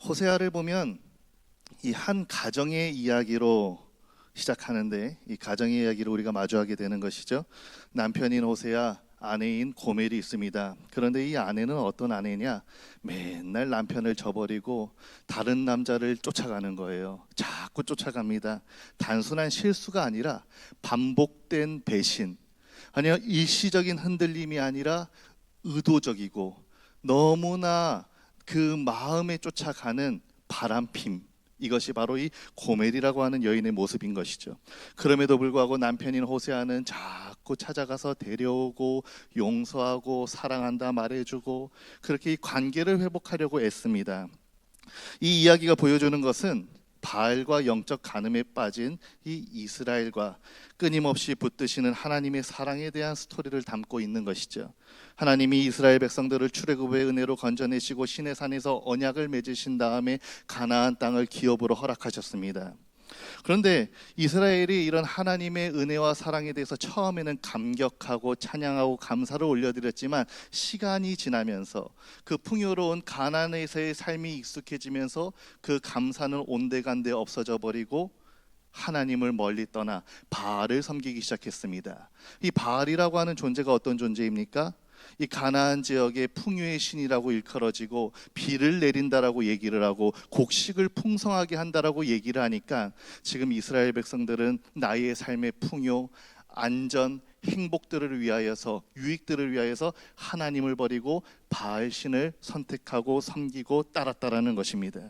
호세아를 보면 이 한 가정의 이야기로 시작하는데, 이 가정의 이야기를 우리가 마주하게 되는 것이죠. 남편인 호세아, 아내인 고멜이 있습니다. 그런데 이 아내는 어떤 아내냐? 맨날 남편을 저버리고 다른 남자를 쫓아가는 거예요. 자꾸 쫓아갑니다. 단순한 실수가 아니라 반복된 배신, 아니요, 일시적인 흔들림이 아니라 의도적이고 너무나 그 마음에 쫓아가는 바람핌, 이것이 바로 이 고멜이라고 하는 여인의 모습인 것이죠. 그럼에도 불구하고 남편인 호세아는 자꾸 찾아가서 데려오고 용서하고 사랑한다 말해주고 그렇게 이 관계를 회복하려고 애씁니다. 이 이야기가 보여주는 것은 바알과 영적 간음에 빠진 이 이스라엘과 끊임없이 붙드시는 하나님의 사랑에 대한 스토리를 담고 있는 것이죠. 하나님이 이스라엘 백성들을 출애굽의 은혜로 건져내시고 시내 산에서 언약을 맺으신 다음에 가나안 땅을 기업으로 허락하셨습니다. 그런데 이스라엘이 이런 하나님의 은혜와 사랑에 대해서 처음에는 감격하고 찬양하고 감사를 올려드렸지만, 시간이 지나면서 그 풍요로운 가나안에서의 삶이 익숙해지면서 그 감사는 온데간데 없어져 버리고 하나님을 멀리 떠나 바알을 섬기기 시작했습니다. 이 바알이라고 하는 존재가 어떤 존재입니까? 이 가나안 지역의 풍요의 신이라고 일컬어지고 비를 내린다라고 얘기를 하고 곡식을 풍성하게 한다라고 얘기를 하니까, 지금 이스라엘 백성들은 나의 삶의 풍요, 안전, 행복들을 위하여서, 유익들을 위하여서 하나님을 버리고 바알 신을 선택하고 섬기고 따랐다라는 것입니다.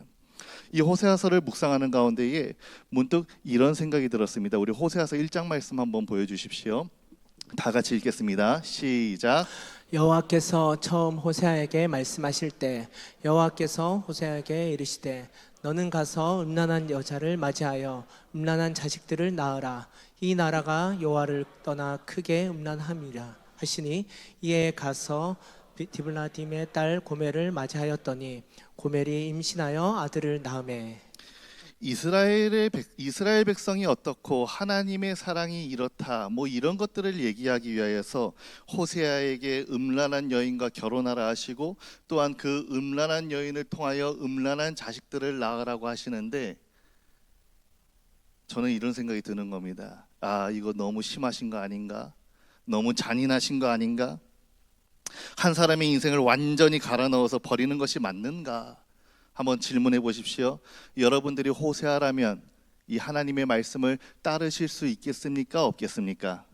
이 호세아서를 묵상하는 가운데에 문득 이런 생각이 들었습니다. 우리 호세아서 1장 말씀 한번 보여주십시오. 다 같이 읽겠습니다. 시작. 여호와께서 처음 호세아에게 말씀하실 때 여호와께서 호세아에게 이르시되 너는 가서 음란한 여자를 맞이하여 음란한 자식들을 낳으라. 이 나라가 여호와를 떠나 크게 음란함이라 하시니, 이에 가서 디블라딤의 딸 고멜을 맞이하였더니 고멜이 임신하여 아들을 낳으매. 이스라엘 백성이 어떻고 하나님의 사랑이 이렇다, 뭐 이런 것들을 얘기하기 위하여서 호세아에게 음란한 여인과 결혼하라 하시고, 또한 그 음란한 여인을 통하여 음란한 자식들을 낳으라고 하시는데, 저는 이런 생각이 드는 겁니다. 아, 이거 너무 심하신 거 아닌가? 너무 잔인하신 거 아닌가? 한 사람의 인생을 완전히 갈아 넣어서 버리는 것이 맞는가? 한번 질문해 보십시오. 여러분들이 호세아라면 이 하나님의 말씀을 따르실 수 있겠습니까? 없겠습니까?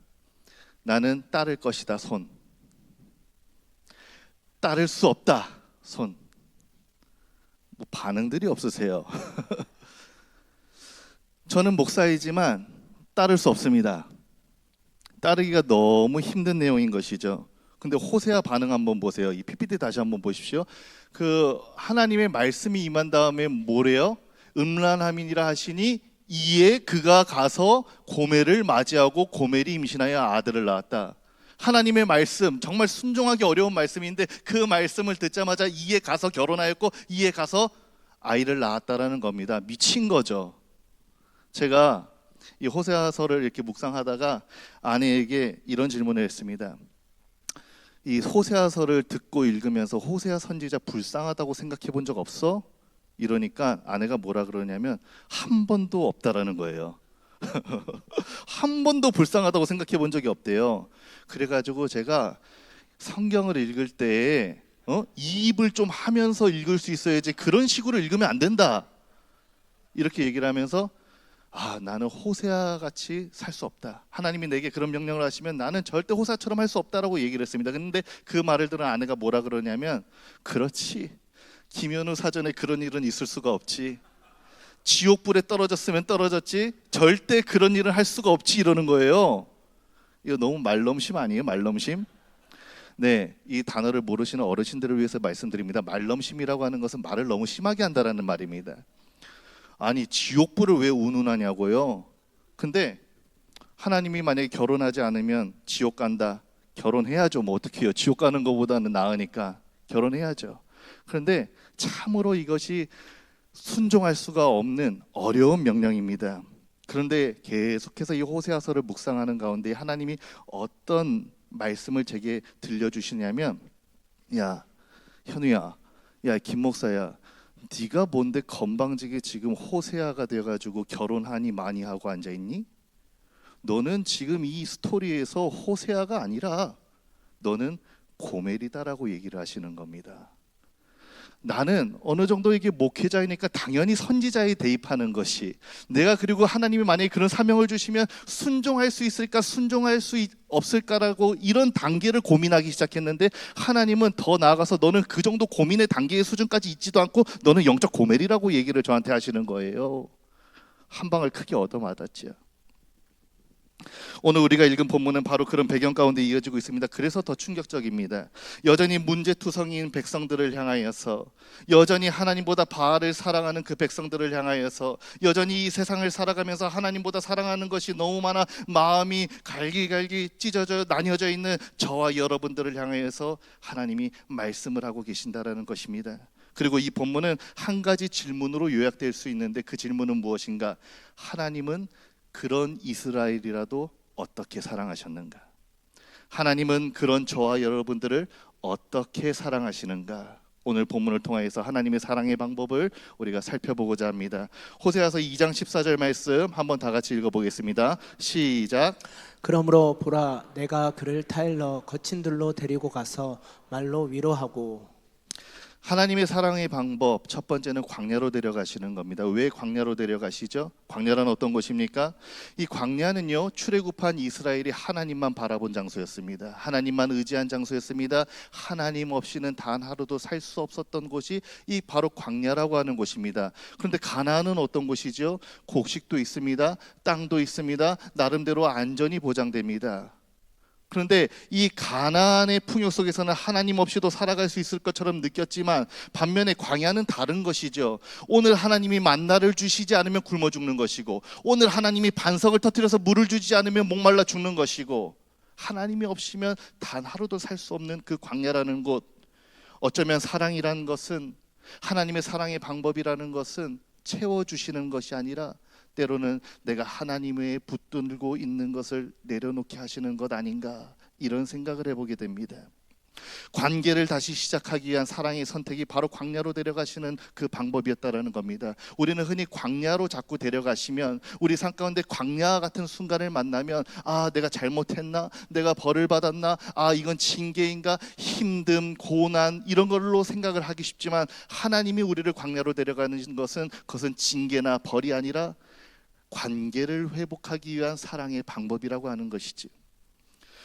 나는 따를 것이다. 손. 따를 수 없다. 손. 뭐 반응들이 없으세요. 저는 목사이지만 따를 수 없습니다. 따르기가 너무 힘든 내용인 것이죠. 근데 호세아 반응 한번 보세요. 이 PPT 다시 한번 보십시오. 그 하나님의 말씀이 임한 다음에 뭐래요? 음란함이니라 하시니 이에 그가 가서 고멜을 맞이하고 고멜이 임신하여 아들을 낳았다. 하나님의 말씀, 정말 순종하기 어려운 말씀인데 그 말씀을 듣자마자 이에 가서 결혼하였고 이에 가서 아이를 낳았다라는 겁니다. 미친 거죠. 제가 이 호세아서를 이렇게 묵상하다가 아내에게 이런 질문을 했습니다. 이 호세아서를 듣고 읽으면서 호세아 선지자 불쌍하다고 생각해 본 적 없어? 이러니까 아내가 뭐라 그러냐면 한 번도 없다라는 거예요. 한 번도 불쌍하다고 생각해 본 적이 없대요. 그래가지고 제가 성경을 읽을 때 이입을 좀 하면서 읽을 수 있어야지 그런 식으로 읽으면 안 된다, 이렇게 얘기를 하면서, 아, 나는 호세아 같이 살 수 없다. 하나님이 내게 그런 명령을 하시면 나는 절대 호세아처럼 할 수 없다라고 얘기를 했습니다. 근데 그 말을 들은 아내가 뭐라 그러냐면, 그렇지, 김현우 사전에 그런 일은 있을 수가 없지. 지옥불에 떨어졌으면 떨어졌지 절대 그런 일은 할 수가 없지, 이러는 거예요. 이거 너무 말넘심 아니에요? 말넘심? 네, 이 단어를 모르시는 어르신들을 위해서 말씀드립니다. 말넘심이라고 하는 것은 말을 너무 심하게 한다라는 말입니다. 아니, 지옥불을 왜 운운하냐고요? 근데 하나님이 만약에 결혼하지 않으면 지옥 간다, 결혼해야죠. 뭐 어떻게 해요? 지옥 가는 것보다는 나으니까 결혼해야죠. 그런데 참으로 이것이 순종할 수가 없는 어려운 명령입니다. 그런데 계속해서 이 호세아서를 묵상하는 가운데 하나님이 어떤 말씀을 제게 들려주시냐면, 야 현우야, 야 김 목사야, 네가 뭔데 건방지게 지금 호세아가 돼가지고 결혼하니 많이 하고 앉아있니? 너는 지금 이 스토리에서 호세아가 아니라 너는 고멜이다라고 얘기를 하시는 겁니다. 나는 어느 정도 이게 목회자이니까 당연히 선지자에 대입하는 것이, 내가 그리고 하나님이 만약에 그런 사명을 주시면 순종할 수 있을까 순종할 수 없을까라고 이런 단계를 고민하기 시작했는데, 하나님은 더 나아가서 너는 그 정도 고민의 단계의 수준까지 있지도 않고 너는 영적 고멜이라고 얘기를 저한테 하시는 거예요. 한 방을 크게 얻어맞았죠. 오늘 우리가 읽은 본문은 바로 그런 배경 가운데 이어지고 있습니다. 그래서 더 충격적입니다. 여전히 문제투성이인 백성들을 향하여서, 여전히 하나님보다 바알을 사랑하는 그 백성들을 향하여서, 여전히 이 세상을 살아가면서 하나님보다 사랑하는 것이 너무 많아 마음이 갈기갈기 찢어져 나뉘어져 있는 저와 여러분들을 향하여서 하나님이 말씀을 하고 계신다라는 것입니다. 그리고 이 본문은 한 가지 질문으로 요약될 수 있는데, 그 질문은 무엇인가? 하나님은 그런 이스라엘이라도 어떻게 사랑하셨는가? 하나님은 그런 저와 여러분들을 어떻게 사랑하시는가? 오늘 본문을 통해서 하나님의 사랑의 방법을 우리가 살펴보고자 합니다. 호세아서 2장 14절 말씀 한번 다 같이 읽어보겠습니다. 시작. 그러므로 보라, 내가 그를 타일러 거친 들로 데리고 가서 말로 위로하고. 하나님의 사랑의 방법, 첫 번째는 광야로 데려가시는 겁니다. 왜 광야로 데려가시죠? 광야란 어떤 곳입니까? 이 광야는요, 출애굽한 이스라엘이 하나님만 바라본 장소였습니다. 하나님만 의지한 장소였습니다. 하나님 없이는 단 하루도 살 수 없었던 곳이 이 바로 광야라고 하는 곳입니다. 그런데 가나안은 어떤 곳이죠? 곡식도 있습니다. 땅도 있습니다. 나름대로 안전이 보장됩니다. 그런데 이 가나안의 풍요 속에서는 하나님 없이도 살아갈 수 있을 것처럼 느꼈지만, 반면에 광야는 다른 것이죠. 오늘 하나님이 만나를 주시지 않으면 굶어 죽는 것이고, 오늘 하나님이 반석을 터뜨려서 물을 주지 않으면 목말라 죽는 것이고, 하나님이 없이면 단 하루도 살 수 없는 그 광야라는 곳. 어쩌면 사랑이라는 것은, 하나님의 사랑의 방법이라는 것은 채워주시는 것이 아니라 때로는 내가 하나님의 붙들고 있는 것을 내려놓게 하시는 것 아닌가, 이런 생각을 해보게 됩니다. 관계를 다시 시작하기 위한 사랑의 선택이 바로 광야로 데려가시는 그 방법이었다라는 겁니다. 우리는 흔히 광야로 자꾸 데려가시면, 우리 삶 가운데 광야 같은 순간을 만나면, 아, 내가 잘못했나? 내가 벌을 받았나? 아, 이건 징계인가? 힘듦, 고난, 이런 걸로 생각을 하기 쉽지만, 하나님이 우리를 광야로 데려가는 것은 그것은 징계나 벌이 아니라 관계를 회복하기 위한 사랑의 방법이라고 하는 것이지.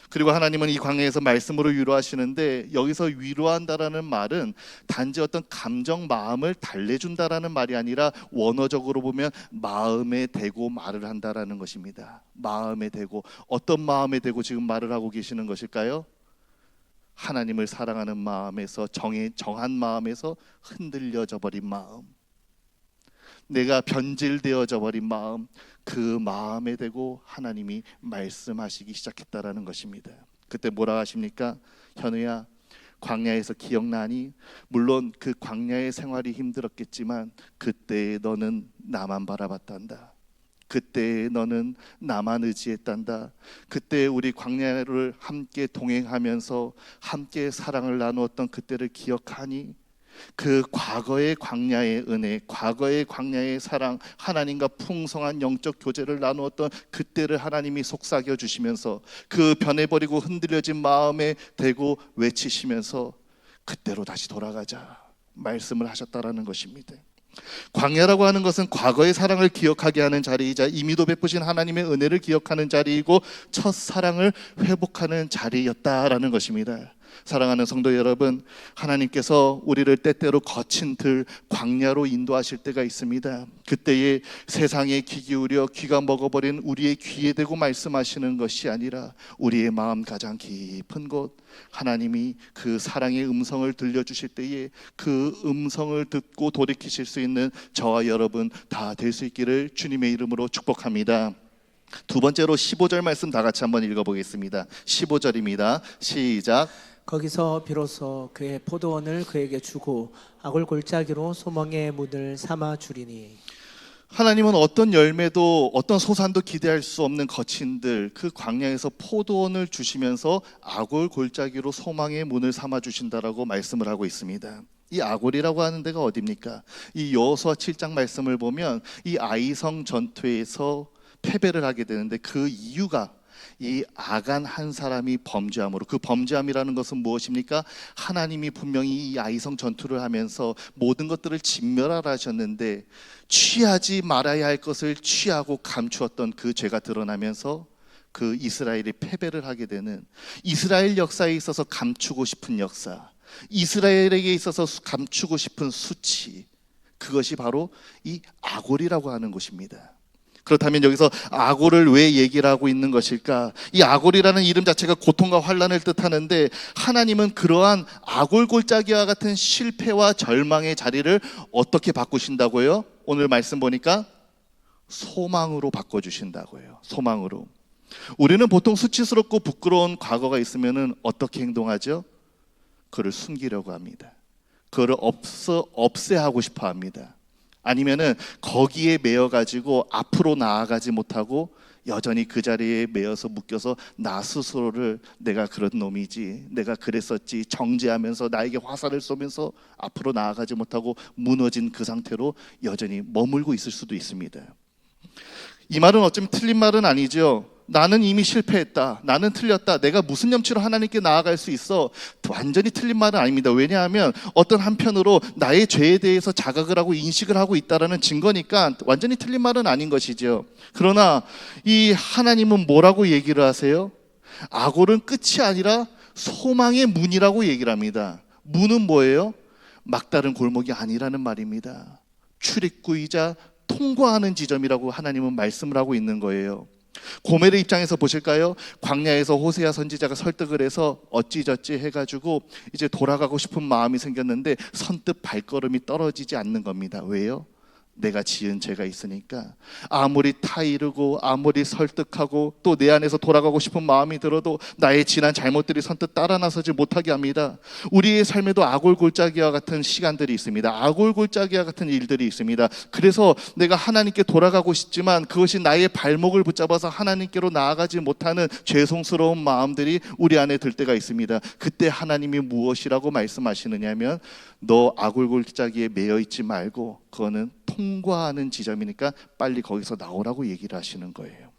그리고 하나님은 이 광야에서 말씀으로 위로하시는데, 여기서 위로한다라는 말은 단지 어떤 감정, 마음을 달래준다라는 말이 아니라 원어적으로 보면 마음에 대고 말을 한다라는 것입니다. 마음에 대고, 어떤 마음에 대고 지금 말을 하고 계시는 것일까요? 하나님을 사랑하는 마음에서, 정한 마음에서 흔들려져 버린 마음, 내가 변질되어져 버린 마음, 그 마음에 대고 하나님이 말씀하시기 시작했다라는 것입니다. 그때 뭐라 하십니까? 현우야, 광야에서 기억나니? 물론 그 광야의 생활이 힘들었겠지만 그때 너는 나만 바라봤단다. 그때 너는 나만 의지했단다. 그때 우리 광야를 함께 동행하면서 함께 사랑을 나누었던 그때를 기억하니? 그 과거의 광야의 은혜, 과거의 광야의 사랑, 하나님과 풍성한 영적 교제를 나누었던 그때를 하나님이 속삭여 주시면서 그 변해버리고 흔들려진 마음에 대고 외치시면서 그때로 다시 돌아가자 말씀을 하셨다라는 것입니다. 광야라고 하는 것은 과거의 사랑을 기억하게 하는 자리이자 이미도 베푸신 하나님의 은혜를 기억하는 자리이고 첫 사랑을 회복하는 자리였다라는 것입니다. 사랑하는 성도 여러분, 하나님께서 우리를 때때로 거친 들 광야로 인도하실 때가 있습니다. 그때에 세상에 귀 기울여 귀가 먹어버린 우리의 귀에 대고 말씀하시는 것이 아니라 우리의 마음 가장 깊은 곳, 하나님이 그 사랑의 음성을 들려주실 때에 그 음성을 듣고 돌이키실 수 있는 저와 여러분 다 될 수 있기를 주님의 이름으로 축복합니다. 두 번째로 15절 말씀 다 같이 한번 읽어보겠습니다. 15절입니다. 시작. 거기서 비로소 그의 포도원을 그에게 주고 악을 골짜기로 소망의 문을 삼아 주리니. 하나님은 어떤 열매도 어떤 소산도 기대할 수 없는 거친들 그 광야에서 포도원을 주시면서 악을 골짜기로 소망의 문을 삼아 주신다라고 말씀을 하고 있습니다. 이 아골이라고 하는 데가 어디입니까? 이 여호수아 7장 말씀을 보면 이 아이성 전투에서 패배를 하게 되는데 그 이유가 이 아간 한 사람이 범죄함으로, 그 범죄함이라는 것은 무엇입니까? 하나님이 분명히 이 아이성 전투를 하면서 모든 것들을 진멸하라 하셨는데 취하지 말아야 할 것을 취하고 감추었던 그 죄가 드러나면서 그 이스라엘이 패배를 하게 되는, 이스라엘 역사에 있어서 감추고 싶은 역사, 이스라엘에게 있어서 감추고 싶은 수치, 그것이 바로 이 아골이라고 하는 것입니다. 그렇다면 여기서 아골을 왜 얘기를 하고 있는 것일까? 이 아골이라는 이름 자체가 고통과 환난을 뜻하는데 하나님은 그러한 아골 골짜기와 같은 실패와 절망의 자리를 어떻게 바꾸신다고요? 오늘 말씀 보니까 소망으로 바꿔주신다고요. 소망으로. 우리는 보통 수치스럽고 부끄러운 과거가 있으면 어떻게 행동하죠? 그를 숨기려고 합니다. 그를 없애하고 싶어 합니다. 아니면은 거기에 매여 가지고 앞으로 나아가지 못하고 여전히 그 자리에 매여서 묶여서 나 스스로를 내가 그런 놈이지, 내가 그랬었지 정죄하면서 나에게 화살을 쏘면서 앞으로 나아가지 못하고 무너진 그 상태로 여전히 머물고 있을 수도 있습니다. 이 말은 어쩌면 틀린 말은 아니죠. 나는 이미 실패했다, 나는 틀렸다, 내가 무슨 염치로 하나님께 나아갈 수 있어, 완전히 틀린 말은 아닙니다. 왜냐하면 어떤 한편으로 나의 죄에 대해서 자각을 하고 인식을 하고 있다는 증거니까 완전히 틀린 말은 아닌 것이죠. 그러나 이 하나님은 뭐라고 얘기를 하세요? 아골은 끝이 아니라 소망의 문이라고 얘기를 합니다. 문은 뭐예요? 막다른 골목이 아니라는 말입니다. 출입구이자 통과하는 지점이라고 하나님은 말씀을 하고 있는 거예요. 고멜의 입장에서 보실까요? 광야에서 호세아 선지자가 설득을 해서 어찌저찌 해가지고 이제 돌아가고 싶은 마음이 생겼는데 선뜻 발걸음이 떨어지지 않는 겁니다. 왜요? 내가 지은 죄가 있으니까. 아무리 타이르고 아무리 설득하고 또 내 안에서 돌아가고 싶은 마음이 들어도 나의 지난 잘못들이 선뜻 따라 나서지 못하게 합니다. 우리의 삶에도 아골골짜기와 같은 시간들이 있습니다. 아골골짜기와 같은 일들이 있습니다. 그래서 내가 하나님께 돌아가고 싶지만 그것이 나의 발목을 붙잡아서 하나님께로 나아가지 못하는 죄송스러운 마음들이 우리 안에 들 때가 있습니다. 그때 하나님이 무엇이라고 말씀하시느냐면 너 아골골짜기에 매여 있지 말고 그거는 통과하는 지점이니까 빨리 거기서 나오라고 얘기를 하시는 거예요.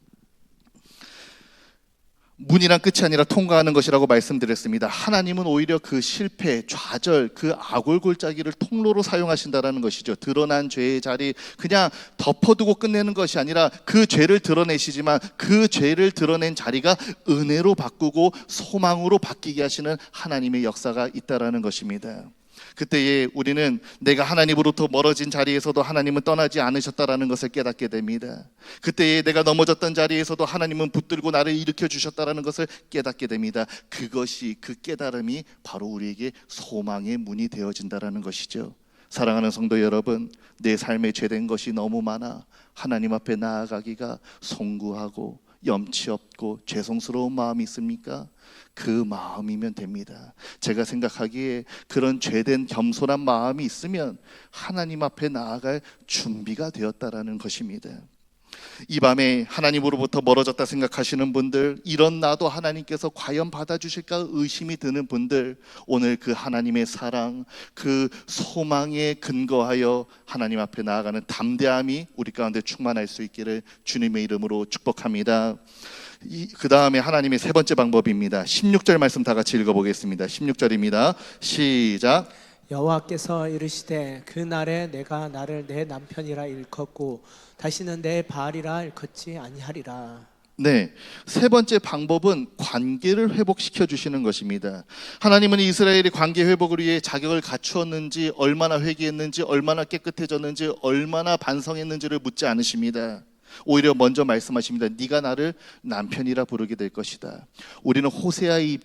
문이란 끝이 아니라 통과하는 것이라고 말씀드렸습니다. 하나님은 오히려 그 실패, 좌절, 그 아골골짜기를 통로로 사용하신다는 것이죠. 드러난 죄의 자리 그냥 덮어두고 끝내는 것이 아니라 그 죄를 드러내시지만 그 죄를 드러낸 자리가 은혜로 바꾸고 소망으로 바뀌게 하시는 하나님의 역사가 있다는 것입니다. 그때에 우리는 내가 하나님으로부터 멀어진 자리에서도 하나님은 떠나지 않으셨다라는 것을 깨닫게 됩니다. 그때에 내가 넘어졌던 자리에서도 하나님은 붙들고 나를 일으켜 주셨다라는 것을 깨닫게 됩니다. 그것이, 그 깨달음이 바로 우리에게 소망의 문이 되어진다라는 것이죠. 사랑하는 성도 여러분, 내 삶에 죄된 것이 너무 많아 하나님 앞에 나아가기가 송구하고 염치 없고 죄송스러운 마음이 있습니까? 그 마음이면 됩니다. 제가 생각하기에 그런 죄된 겸손한 마음이 있으면 하나님 앞에 나아갈 준비가 되었다라는 것입니다. 이 밤에 하나님으로부터 멀어졌다 생각하시는 분들, 이런 나도 하나님께서 과연 받아주실까 의심이 드는 분들, 오늘 그 하나님의 사랑, 그 소망에 근거하여 하나님 앞에 나아가는 담대함이 우리 가운데 충만할 수 있기를 주님의 이름으로 축복합니다. 그 다음에 하나님의 세 번째 방법입니다. 16절 말씀 다 같이 읽어보겠습니다. 16절입니다. 시작. 여호와께서 이르시되 그 날에 내가 나를 내 남편이라 일컫고 다시는 내 바알이라 일컫지 아니하리라. 네, 세 번째 방법은 관계를 회복시켜 주시는 것입니다. 하나님은 이스라엘이 관계 회복을 위해 자격을 갖추었는지, 얼마나 회개했는지, 얼마나 깨끗해졌는지, 얼마나 반성했는지를 묻지 않으십니다. 오히려 먼저 말씀하십니다. 네가 나를 남편이라 부르게 될 것이다. 우리는 호세아의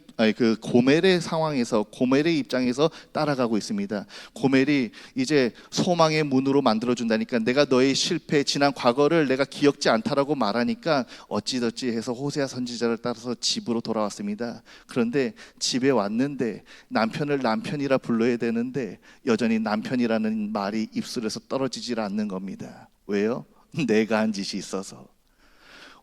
고멜의 상황에서, 고멜의 입장에서 따라가고 있습니다. 고멜이 이제 소망의 문으로 만들어준다니까, 내가 너의 실패, 지난 과거를 내가 기억지 않다라고 말하니까 어찌저찌 해서 호세아 선지자를 따라서 집으로 돌아왔습니다. 그런데 집에 왔는데 남편을 남편이라 불러야 되는데 여전히 남편이라는 말이 입술에서 떨어지질 않는 겁니다. 왜요? 내가 한 짓이 있어서.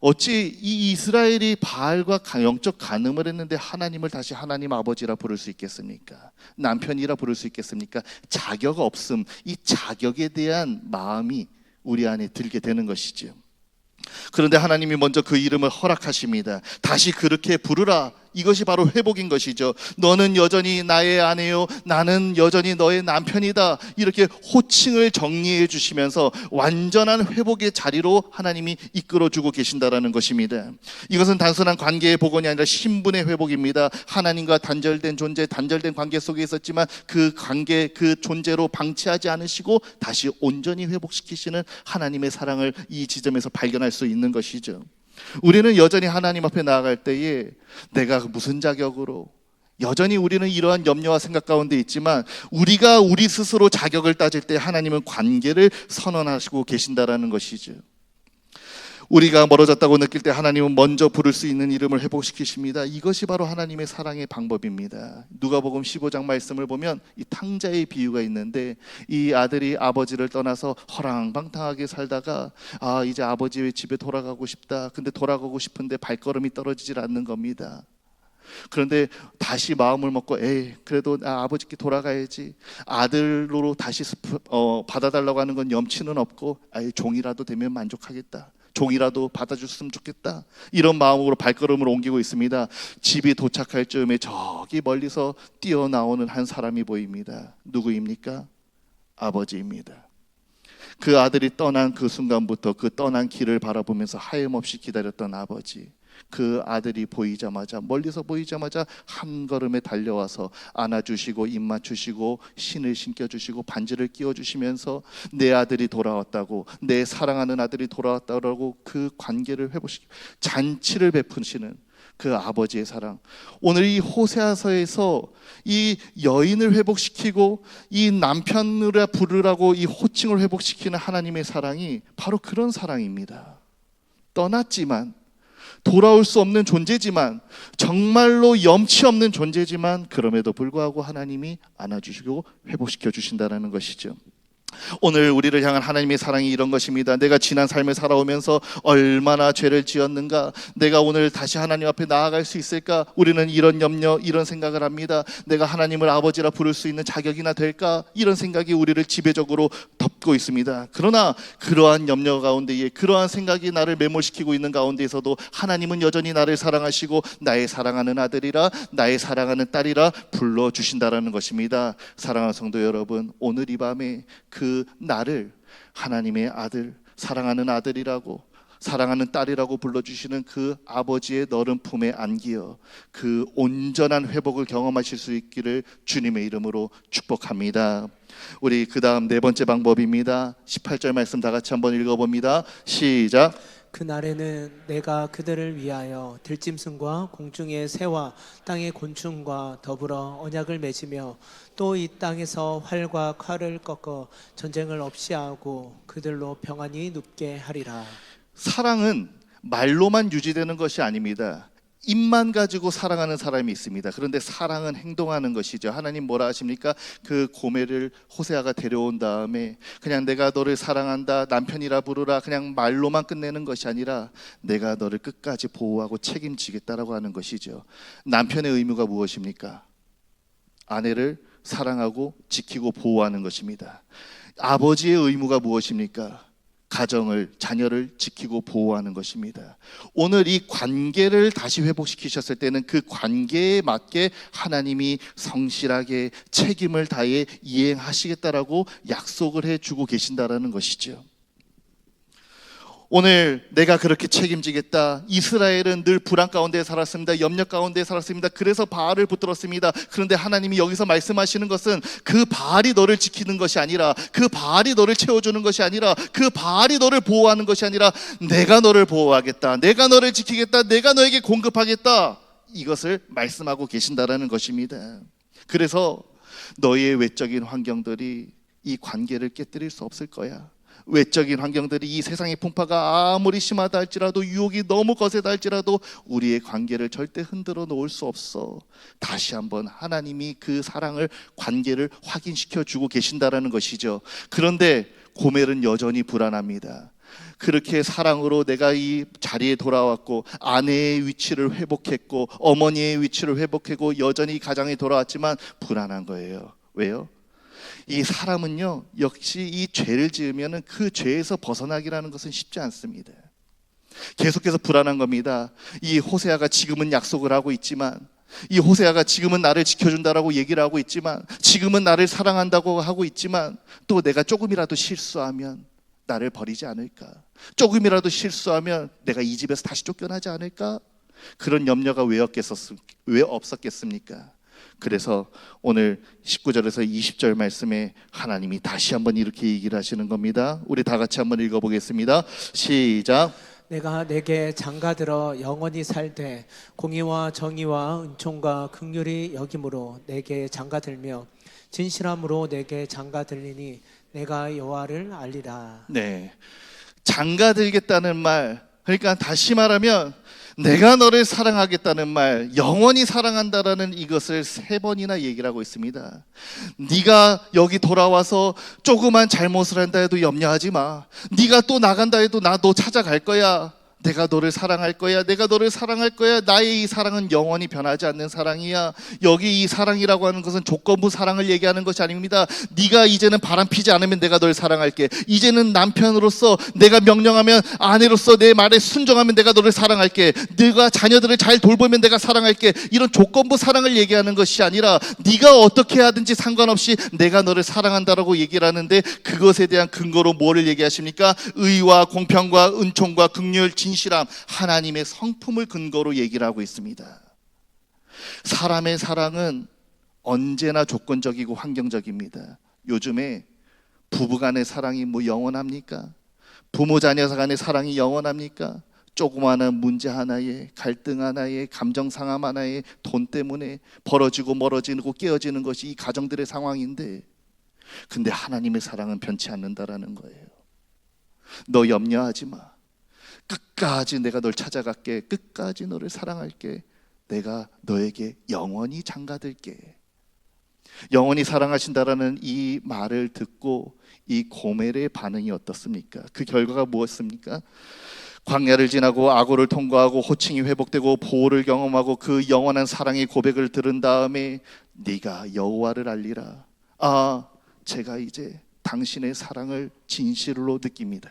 어찌 이 이스라엘이 바알과 영적 간음을 했는데 하나님을 다시 하나님 아버지라 부를 수 있겠습니까? 남편이라 부를 수 있겠습니까? 자격 없음, 이 자격에 대한 마음이 우리 안에 들게 되는 것이죠. 그런데 하나님이 먼저 그 이름을 허락하십니다. 다시 그렇게 부르라. 이것이 바로 회복인 것이죠. 너는 여전히 나의 아내요, 나는 여전히 너의 남편이다. 이렇게 호칭을 정리해 주시면서 완전한 회복의 자리로 하나님이 이끌어주고 계신다라는 것입니다. 이것은 단순한 관계의 복원이 아니라 신분의 회복입니다. 하나님과 단절된 존재, 단절된 관계 속에 있었지만 그 관계, 그 존재로 방치하지 않으시고 다시 온전히 회복시키시는 하나님의 사랑을 이 지점에서 발견할 수 있는 것이죠. 우리는 여전히 하나님 앞에 나아갈 때에 내가 무슨 자격으로, 여전히 우리는 이러한 염려와 생각 가운데 있지만 우리가 우리 스스로 자격을 따질 때 하나님은 관계를 선언하시고 계신다라는 것이죠. 우리가 멀어졌다고 느낄 때 하나님은 먼저 부를 수 있는 이름을 회복시키십니다. 이것이 바로 하나님의 사랑의 방법입니다. 누가복음 15장 말씀을 보면 이 탕자의 비유가 있는데, 이 아들이 아버지를 떠나서 허랑방탕하게 살다가 이제 아버지의 집에 돌아가고 싶다. 근데 돌아가고 싶은데 발걸음이 떨어지질 않는 겁니다. 그런데 다시 마음을 먹고 그래도 나 아버지께 돌아가야지. 아들로 다시 받아달라고 하는 건 염치는 없고 종이라도 되면 만족하겠다. 종이라도 받아줬으면 좋겠다. 이런 마음으로 발걸음을 옮기고 있습니다. 집이 도착할 즈음에 저기 멀리서 뛰어나오는 한 사람이 보입니다. 누구입니까? 아버지입니다. 그 아들이 떠난 그 순간부터 그 떠난 길을 바라보면서 하염없이 기다렸던 아버지, 그 아들이 보이자마자, 멀리서 보이자마자 한 걸음에 달려와서 안아주시고 입 맞추시고 신을 신겨주시고 반지를 끼워주시면서 내 아들이 돌아왔다고, 내 사랑하는 아들이 돌아왔다고 그 관계를 회복시키고 잔치를 베푸시는 그 아버지의 사랑. 오늘 이 호세아서에서 이 여인을 회복시키고 이 남편으로 부르라고 이 호칭을 회복시키는 하나님의 사랑이 바로 그런 사랑입니다. 떠났지만, 돌아올 수 없는 존재지만, 정말로 염치 없는 존재지만, 그럼에도 불구하고 하나님이 안아주시고 회복시켜 주신다는 것이죠. 오늘 우리를 향한 하나님의 사랑이 이런 것입니다. 내가 지난 삶을 살아오면서 얼마나 죄를 지었는가, 내가 오늘 다시 하나님 앞에 나아갈 수 있을까, 우리는 이런 염려, 이런 생각을 합니다. 내가 하나님을 아버지라 부를 수 있는 자격이나 될까, 이런 생각이 우리를 지배적으로 덮고 있습니다. 그러나 그러한 염려 가운데에, 그러한 생각이 나를 매몰시키고 있는 가운데에서도 하나님은 여전히 나를 사랑하시고 나의 사랑하는 아들이라, 나의 사랑하는 딸이라 불러주신다라는 것입니다. 사랑하는 성도 여러분, 오늘 이 밤에 그 나를 하나님의 아들, 사랑하는 아들이라고, 사랑하는 딸이라고 불러주시는 그 아버지의 너른 품에 안기어 그 온전한 회복을 경험하실 수 있기를 주님의 이름으로 축복합니다. 우리 그 다음 네 번째 방법입니다. 18절 말씀 다 같이 한번 읽어봅니다. 시작. 그날에는 내가 그들을 위하여 들짐승과 공중의 새와 땅의 곤충과 더불어 언약을 맺으며 또 이 땅에서 활과 칼을 꺾어 전쟁을 없이 하고 그들로 평안히 눕게 하리라. 사랑은 말로만 유지되는 것이 아닙니다. 입만 가지고 사랑하는 사람이 있습니다. 그런데 사랑은 행동하는 것이죠. 하나님 뭐라 하십니까? 그 고멜을 호세아가 데려온 다음에 그냥 내가 너를 사랑한다, 남편이라 부르라, 그냥 말로만 끝내는 것이 아니라 내가 너를 끝까지 보호하고 책임지겠다라고 하는 것이죠. 남편의 의무가 무엇입니까? 아내를 사랑하고 지키고 보호하는 것입니다. 아버지의 의무가 무엇입니까? 가정을, 자녀를 지키고 보호하는 것입니다. 오늘 이 관계를 다시 회복시키셨을 때는 그 관계에 맞게 하나님이 성실하게 책임을 다해 이행하시겠다라고 약속을 해주고 계신다라는 것이죠. 오늘 내가 그렇게 책임지겠다. 이스라엘은 늘 불안 가운데 살았습니다. 염려 가운데 살았습니다. 그래서 바알을 붙들었습니다. 그런데 하나님이 여기서 말씀하시는 것은 그 바알이 너를 지키는 것이 아니라, 그 바알이 너를 채워주는 것이 아니라, 그 바알이 너를 보호하는 것이 아니라 내가 너를 보호하겠다, 내가 너를 지키겠다, 내가 너에게 공급하겠다, 이것을 말씀하고 계신다라는 것입니다. 그래서 너희의 외적인 환경들이 이 관계를 깨뜨릴 수 없을 거야. 외적인 환경들이, 이 세상의 풍파가 아무리 심하다 할지라도, 유혹이 너무 거세다 할지라도 우리의 관계를 절대 흔들어 놓을 수 없어. 다시 한번 하나님이 그 사랑을, 관계를 확인시켜 주고 계신다라는 것이죠. 그런데 고멜은 여전히 불안합니다. 그렇게 사랑으로 내가 이 자리에 돌아왔고 아내의 위치를 회복했고 어머니의 위치를 회복했고 여전히 가정에 돌아왔지만 불안한 거예요. 왜요? 이 사람은요, 역시 이 죄를 지으면 그 죄에서 벗어나기라는 것은 쉽지 않습니다. 계속해서 불안한 겁니다. 이 호세아가 지금은 약속을 하고 있지만, 이 호세아가 지금은 나를 지켜준다라고 얘기를 하고 있지만, 지금은 나를 사랑한다고 하고 있지만, 또 내가 조금이라도 실수하면 나를 버리지 않을까? 조금이라도 실수하면 내가 이 집에서 다시 쫓겨나지 않을까? 그런 염려가 왜 없었겠습니까? 그래서 오늘 19절에서 20절 말씀에 하나님이 다시 한번 이렇게 얘기를 하시는 겁니다. 우리 다 같이 한번 읽어보겠습니다. 시작. 내가 내게 장가들어 영원히 살되 공의와 정의와 은총과 긍휼이 여김으로 내게 장가들며 진실함으로 내게 장가들리니 내가 여호와를 알리라. 네, 장가들겠다는 말, 그러니까 다시 말하면 내가 너를 사랑하겠다는 말, 영원히 사랑한다라는 이것을 3번이나 얘기를 하고 있습니다. 네가 여기 돌아와서 조그만 잘못을 한다 해도 염려하지 마. 네가 또 나간다 해도 나 너 찾아갈 거야. 내가 너를 사랑할 거야. 내가 너를 사랑할 거야. 나의 이 사랑은 영원히 변하지 않는 사랑이야. 여기 이 사랑이라고 하는 것은 조건부 사랑을 얘기하는 것이 아닙니다. 네가 이제는 바람피지 않으면 내가 널 사랑할게. 이제는 남편으로서 내가 명령하면, 아내로서 내 말에 순종하면 내가 너를 사랑할게. 네가 자녀들을 잘 돌보면 내가 사랑할게. 이런 조건부 사랑을 얘기하는 것이 아니라 네가 어떻게 하든지 상관없이 내가 너를 사랑한다라고 얘기를 하는데, 그것에 대한 근거로 뭐를 얘기하십니까? 의와 공평과 은총과 긍휼, 진실함, 하나님의 성품을 근거로 얘기를 하고 있습니다. 사람의 사랑은 언제나 조건적이고 환경적입니다. 요즘에 부부간의 사랑이 뭐 영원합니까? 부모 자녀 간의 사랑이 영원합니까? 조그마한 문제 하나에, 갈등 하나에, 감정 상함 하나에, 돈 때문에 벌어지고 멀어지고 깨어지는 것이 이 가정들의 상황인데, 근데 하나님의 사랑은 변치 않는다라는 거예요. 너 염려하지 마. 끝까지 내가 널 찾아갈게. 끝까지 너를 사랑할게. 내가 너에게 영원히 장가들게. 영원히 사랑하신다라는 이 말을 듣고 이 고멜의 반응이 어떻습니까? 그 결과가 무엇입니까? 광야를 지나고 아고를 통과하고 호칭이 회복되고 보호를 경험하고 그 영원한 사랑의 고백을 들은 다음에 네가 여호와를 알리라. 아, 제가 이제 당신의 사랑을 진실로 느낍니다.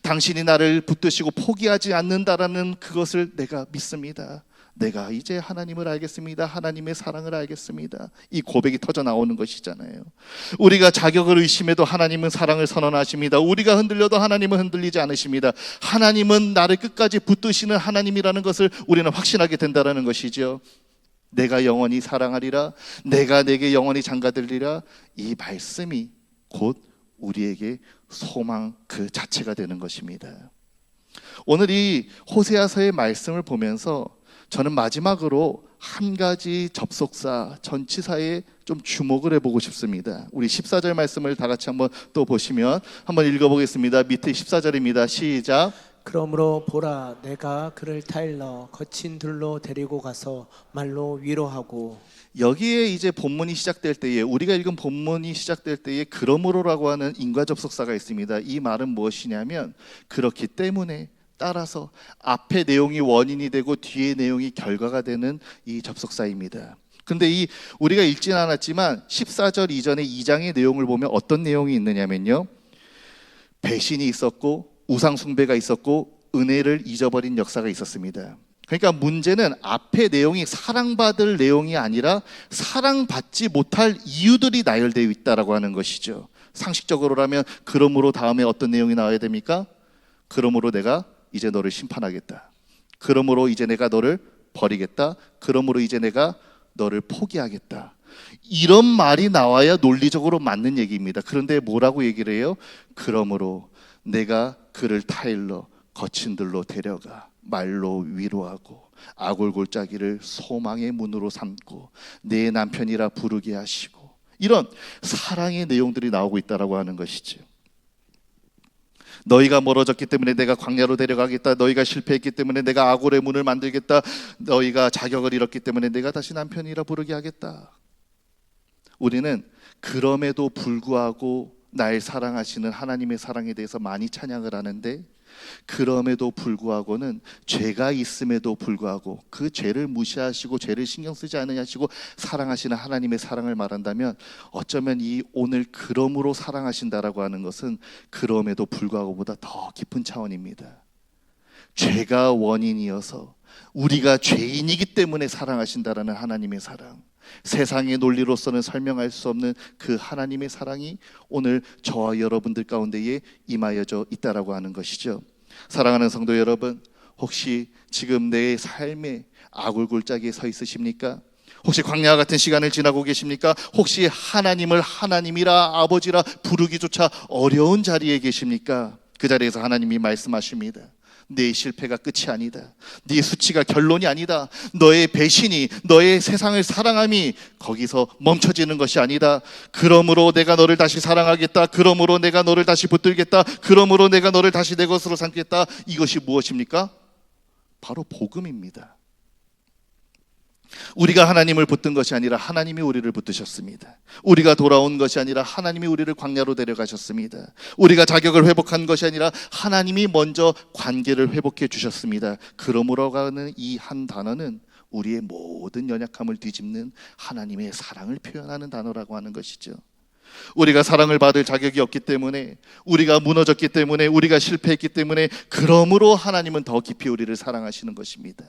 당신이 나를 붙드시고 포기하지 않는다라는 그것을 내가 믿습니다. 내가 이제 하나님을 알겠습니다. 하나님의 사랑을 알겠습니다. 이 고백이 터져 나오는 것이잖아요. 우리가 자격을 의심해도 하나님은 사랑을 선언하십니다. 우리가 흔들려도 하나님은 흔들리지 않으십니다. 하나님은 나를 끝까지 붙드시는 하나님이라는 것을 우리는 확신하게 된다는 것이죠. 내가 영원히 사랑하리라, 내가 내게 영원히 장가들리라, 이 말씀이 곧 우리에게 소망 그 자체가 되는 것입니다. 오늘 이 호세아서의 말씀을 보면서 저는 마지막으로 한 가지 접속사, 전치사에 좀 주목을 해보고 싶습니다. 우리 14절 말씀을 다 같이 한번 또 보시면 한번 읽어보겠습니다. 밑에 14절입니다. 시작. 그러므로 보라, 내가 그를 타일러 거친 들로 데리고 가서 말로 위로하고. 여기에 이제 본문이 시작될 때에, 우리가 읽은 본문이 시작될 때에 그러므로라고 하는 인과 접속사가 있습니다. 이 말은 무엇이냐면, 그렇기 때문에, 따라서 앞의 내용이 원인이 되고 뒤의 내용이 결과가 되는 이 접속사입니다. 근데 이 우리가 읽지는 않았지만 14절 이전에 2장의 내용을 보면 어떤 내용이 있느냐면요, 배신이 있었고 우상 숭배가 있었고 은혜를 잊어버린 역사가 있었습니다. 그러니까 문제는 앞의 내용이 사랑받을 내용이 아니라 사랑받지 못할 이유들이 나열되어 있다라고 하는 것이죠. 상식적으로라면 그러므로 다음에 어떤 내용이 나와야 됩니까? 그러므로 내가 이제 너를 심판하겠다. 그러므로 이제 내가 너를 버리겠다. 그러므로 이제 내가 너를 포기하겠다. 이런 말이 나와야 논리적으로 맞는 얘기입니다. 그런데 뭐라고 얘기를 해요? 그러므로 내가 그를 타일러 거친 들로 데려가 말로 위로하고 아골골짜기를 소망의 문으로 삼고 내 남편이라 부르게 하시고, 이런 사랑의 내용들이 나오고 있다라고 하는 것이죠. 너희가 멀어졌기 때문에 내가 광야로 데려가겠다. 너희가 실패했기 때문에 내가 아골의 문을 만들겠다. 너희가 자격을 잃었기 때문에 내가 다시 남편이라 부르게 하겠다. 우리는 그럼에도 불구하고 날 사랑하시는 하나님의 사랑에 대해서 많이 찬양을 하는데, 그럼에도 불구하고는 죄가 있음에도 불구하고 그 죄를 무시하시고 죄를 신경 쓰지 않으시고 사랑하시는 하나님의 사랑을 말한다면, 어쩌면 이 오늘 그러므로 사랑하신다라고 하는 것은 그럼에도 불구하고보다 더 깊은 차원입니다. 죄가 원인이어서 우리가 죄인이기 때문에 사랑하신다라는 하나님의 사랑, 세상의 논리로서는 설명할 수 없는 그 하나님의 사랑이 오늘 저와 여러분들 가운데에 임하여져 있다라고 하는 것이죠. 사랑하는 성도 여러분, 혹시 지금 내 삶에 아굴골짜기에 서 있으십니까? 혹시 광야와 같은 시간을 지나고 계십니까? 혹시 하나님을 하나님이라 아버지라 부르기조차 어려운 자리에 계십니까? 그 자리에서 하나님이 말씀하십니다. 네 실패가 끝이 아니다. 네 수치가 결론이 아니다. 너의 배신이, 너의 세상을 사랑함이 거기서 멈춰지는 것이 아니다. 그러므로 내가 너를 다시 사랑하겠다. 그러므로 내가 너를 다시 붙들겠다. 그러므로 내가 너를 다시 내 것으로 삼겠다. 이것이 무엇입니까? 바로 복음입니다. 우리가 하나님을 붙든 것이 아니라 하나님이 우리를 붙드셨습니다. 우리가 돌아온 것이 아니라 하나님이 우리를 광야로 데려가셨습니다. 우리가 자격을 회복한 것이 아니라 하나님이 먼저 관계를 회복해 주셨습니다. 그러므로가는 이 한 단어는 우리의 모든 연약함을 뒤집는 하나님의 사랑을 표현하는 단어라고 하는 것이죠. 우리가 사랑을 받을 자격이 없기 때문에, 우리가 무너졌기 때문에, 우리가 실패했기 때문에, 그러므로 하나님은 더 깊이 우리를 사랑하시는 것입니다.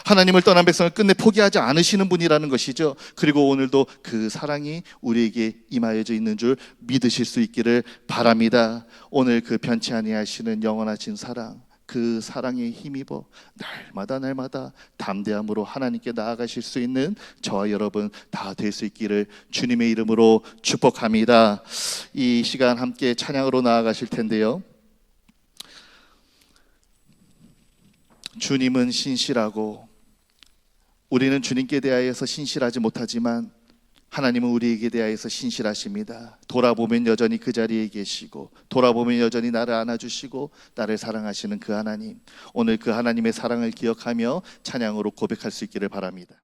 하나님을 떠난 백성을 끝내 포기하지 않으시는 분이라는 것이죠. 그리고 오늘도 그 사랑이 우리에게 임하여져 있는 줄 믿으실 수 있기를 바랍니다. 오늘 그 변치 아니하시는 영원하신 사랑, 그 사랑에 힘입어 날마다 담대함으로 하나님께 나아가실 수 있는 저와 여러분 다 될 수 있기를 주님의 이름으로 축복합니다. 이 시간 함께 찬양으로 나아가실 텐데요, 주님은 신실하고 우리는 주님께 대하여서 신실하지 못하지만 하나님은 우리에게 대하여서 신실하십니다. 돌아보면 여전히 그 자리에 계시고, 돌아보면 여전히 나를 안아주시고 나를 사랑하시는 그 하나님, 오늘 그 하나님의 사랑을 기억하며 찬양으로 고백할 수 있기를 바랍니다.